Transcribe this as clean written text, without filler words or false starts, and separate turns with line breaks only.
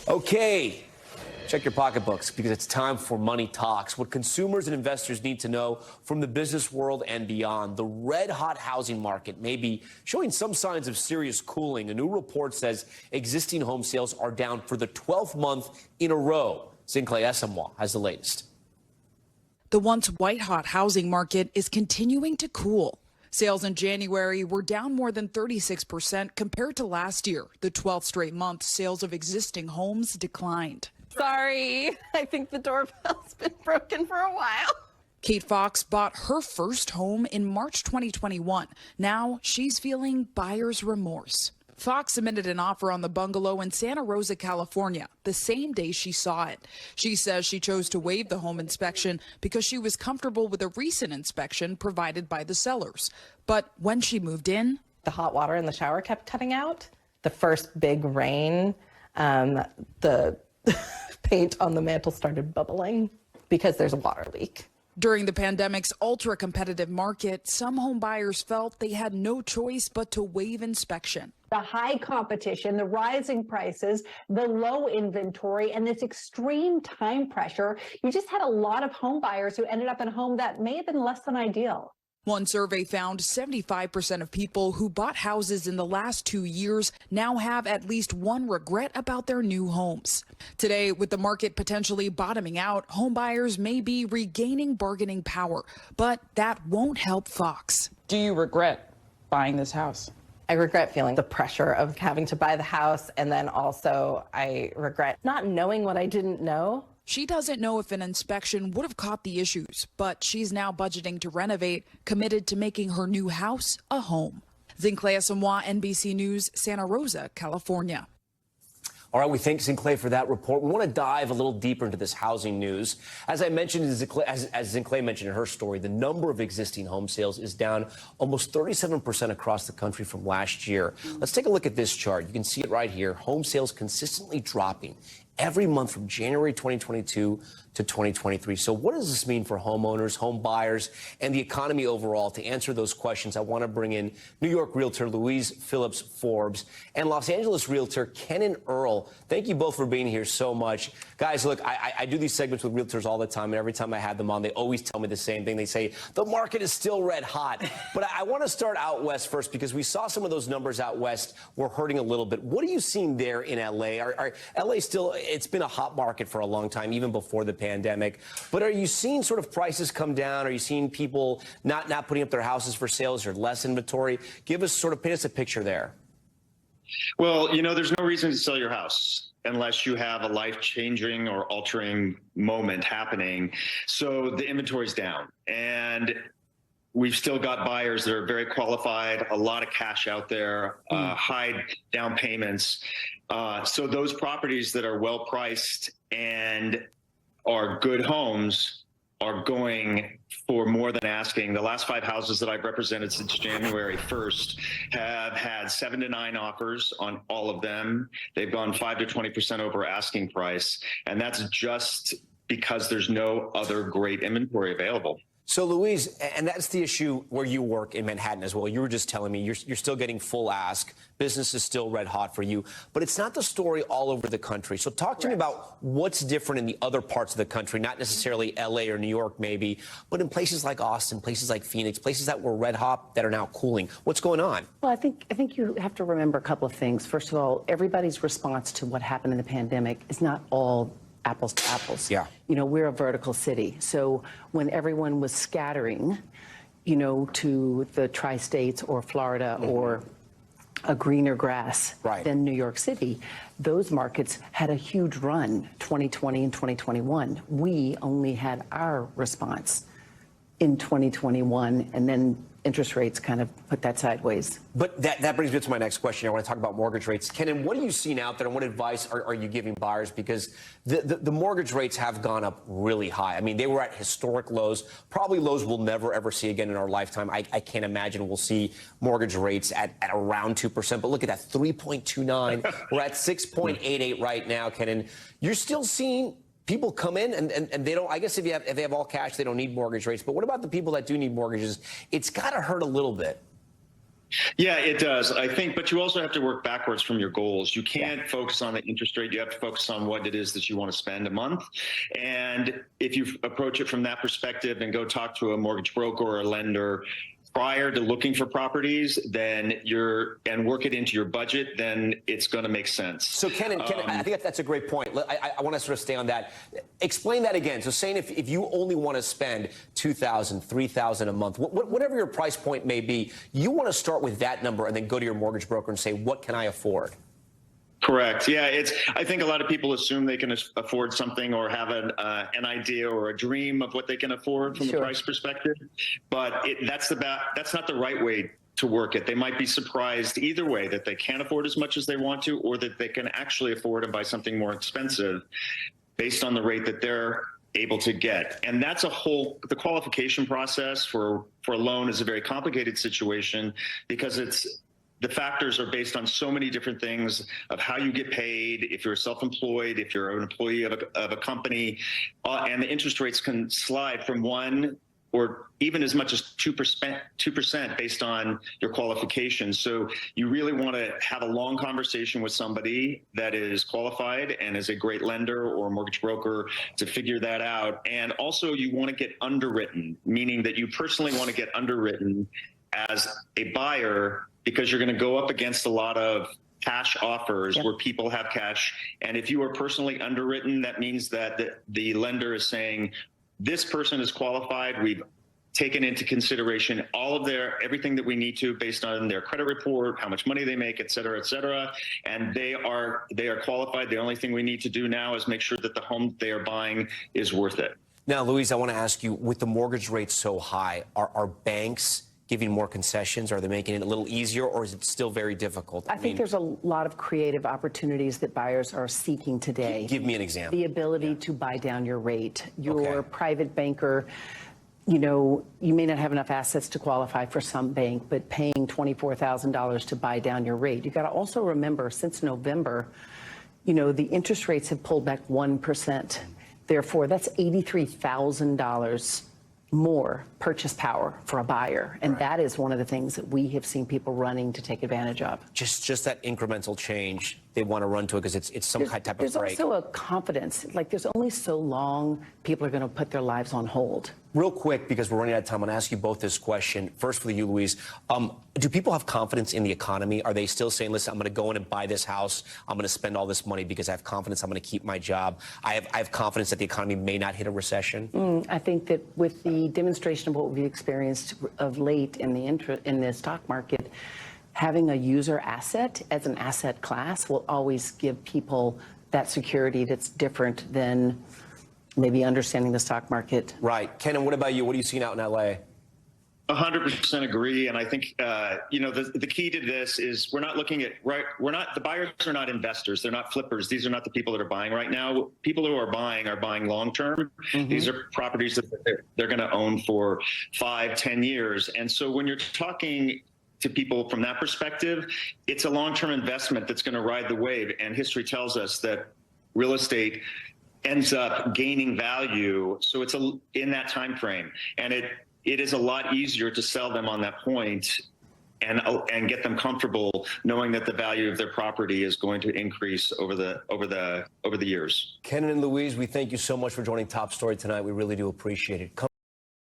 Okay, check your pocketbooks because it's time for Money Talks. What consumers and investors need to know from the business world and beyond. The red-hot housing market may be showing some signs of serious cooling. A new report says existing home sales are down for the 12th month in a row. Sinclair Esamoah has the latest.
The once white-hot housing market is continuing to cool. Sales in January were down more than 36% compared to last year. The 12th straight month, sales of existing homes declined.
Sorry, I think the doorbell's been broken for a while.
Kate Fox bought her first home in March 2021. Now she's feeling buyer's remorse. Fox submitted an offer on the bungalow in Santa Rosa, California, the same day she saw it. She says she chose to waive the home inspection because she was comfortable with a recent inspection provided by the sellers. But when she moved in,
The hot water in the shower kept cutting out. The first big rain, the paint on the mantle started bubbling because there's a water leak.
during the pandemic's ultra-competitive market, some home buyers felt they had no choice but to waive inspection.
The high competition, the rising prices, the low inventory, and this extreme time pressure, you just had a lot of home buyers who ended up in a home that may have been less than ideal.
One survey found 75% of people who bought houses in the last 2 years now have at least one regret about their new homes. Today, with the market potentially bottoming out, home buyers may be regaining bargaining power, but that won't help Fox.
Do you regret buying this house?
I regret feeling the pressure of having to buy the house, and then also I regret not knowing what I didn't know.
She doesn't know if an inspection would have caught the issues, but she's now budgeting to renovate, committed to making her new house a home. Sinclair Esamoah, NBC News, Santa Rosa, California.
All right, we thank Sinclair for that report. We want to dive a little deeper into this housing news. As I mentioned, as Sinclair mentioned in her story, the number of existing home sales is down almost 37% across the country from last year. Let's take a look at this chart. You can see it right here. Home sales consistently dropping every month from January 2022 to 2023. So what does this mean for homeowners, home buyers, and the economy overall? To answer those questions, I want to bring in New York realtor Louise Phillips Forbes and Los Angeles realtor Kenan Earl. Thank you both for being here so much. Guys, look, I do these segments with realtors all the time, and every time I have them on, they always tell me the same thing. They say, the market is still red hot. But I want to start out west first, because we saw some of those numbers out west were hurting a little bit. What are you seeing there in L.A.? Are L.A. still, it's been a hot market for a long time, even before the pandemic. But are you seeing sort of prices come down? Are you seeing people not putting up their houses for sales or less inventory? Give us paint us a picture there.
Well, you know, there's no reason to sell your house unless you have a life-changing or altering moment happening. So the inventory's down, and we've still got buyers that are very qualified, a lot of cash out there, high down payments. So those properties that are well priced and are good homes are going for more than asking. The last 5 houses that I've represented since January 1st have had 7 to 9 offers on all of them. They've gone 5 to 20% over asking price. And that's just because there's no other great inventory available.
So, Louise, and that's the issue where you work in Manhattan as well. You were just telling me you're still getting full ask. Business is still red hot for you. But it's not the story all over the country. So talk to me about what's different in the other parts of the country, not necessarily L.A. or New York maybe, but in places like Austin, places like Phoenix, places that were red hot that are now cooling. What's going on?
Well, I think you have to remember a couple of things. First of all, everybody's response to what happened in the pandemic is not all apples to apples.
Yeah.
You know, we're a vertical city. So when everyone was scattering, you know, to the tri-states or Florida or a greener grass than New York City, those markets had a huge run, 2020 and 2021. We only had our response in 2021, and then interest rates kind of put that sideways.
But that brings me to my next question. I want to talk about mortgage rates. Kenan, what are you seeing out there, and what advice are you giving buyers? Because the mortgage rates have gone up really high. I mean, they were at historic lows, probably lows we'll never, ever see again in our lifetime. I can't imagine we'll see mortgage rates at around 2%. But look at that, 3.29. We're at 6.88 right now, Kenan. You're still seeing people come in and they don't, I guess if they have all cash, they don't need mortgage rates. But what about the people that do need mortgages? It's got to hurt a little bit.
Yeah, it does. I think, but you also have to work backwards from your goals. You can't focus on the interest rate. You have to focus on what it is that you want to spend a month. And if you approach it from that perspective and go talk to a mortgage broker or a lender prior to looking for properties, then and work it into your budget, then it's going to make sense.
So Ken, I think that's a great point. I want to sort of stay on that. Explain that again. So saying if you only want to spend $2,000, $3,000 a month, whatever your price point may be, you want to start with that number and then go to your mortgage broker and say, what can I afford?
Correct. Yeah, I think a lot of people assume they can afford something or have an idea or a dream of what they can afford from a price perspective, but that's not the right way to work it. They might be surprised either way, that they can't afford as much as they want to, or that they can actually afford and buy something more expensive based on the rate that they're able to get. And that's the qualification process for a loan is a very complicated situation, because the factors are based on so many different things of how you get paid, if you're self-employed, if you're an employee of a company, and the interest rates can slide from 1 or even as much as 2% based on your qualifications. So you really want to have a long conversation with somebody that is qualified and is a great lender or mortgage broker to figure that out. And also you want to get underwritten, meaning that you personally want to get underwritten as a buyer, because you're going to go up against a lot of cash offers where people have cash. And if you are personally underwritten, that means that the lender is saying, this person is qualified. We've taken into consideration all of everything that we need to based on their credit report, how much money they make, et cetera, and they are qualified. The only thing we need to do now is make sure that the home they are buying is worth it.
Now, Louise, I want to ask you, with the mortgage rates so high, are banks giving more concessions? Are they making it a little easier, or is it still very difficult?
I think there's a lot of creative opportunities that buyers are seeking today.
Give me an example.
The ability to buy down your rate. Your private banker, you may not have enough assets to qualify for some bank, but paying $24,000 to buy down your rate. You got to also remember, since November, the interest rates have pulled back 1%. Therefore, that's $83,000 more purchase power for a buyer. And that is one of the things that we have seen people running to take advantage of.
Just that incremental change, they want to run to it because it's some type of break.
There's also a confidence. Like, there's only so long people are going to put their lives on hold.
Real quick, because we're running out of time, I'm going to ask you both this question. First for you, Louise. Do people have confidence in the economy? Are they still saying, listen, I'm going to go in and buy this house. I'm going to spend all this money because I have confidence I'm going to keep my job. I have confidence that the economy may not hit a recession?
I think that with the demonstration of what we've experienced of late in the stock market, having a user asset as an asset class will always give people that security that's different than maybe understanding the stock market.
Right. Ken, and what about you? What are you seeing out in L.A.?
100% agree. And I think, the key to this is the buyers are not investors. They're not flippers. These are not the people that are buying right now. People who are buying long-term. These are properties that they're going to own for 5-10 years. And so when you're talking to people from that perspective, it's a long-term investment that's going to ride the wave. And history tells us that real estate ends up gaining value. So it's in that time frame. And it is a lot easier to sell them on that point and get them comfortable knowing that the value of their property is going to increase over the years.
Ken and Louise, we thank you so much for joining Top Story tonight. We really do appreciate it.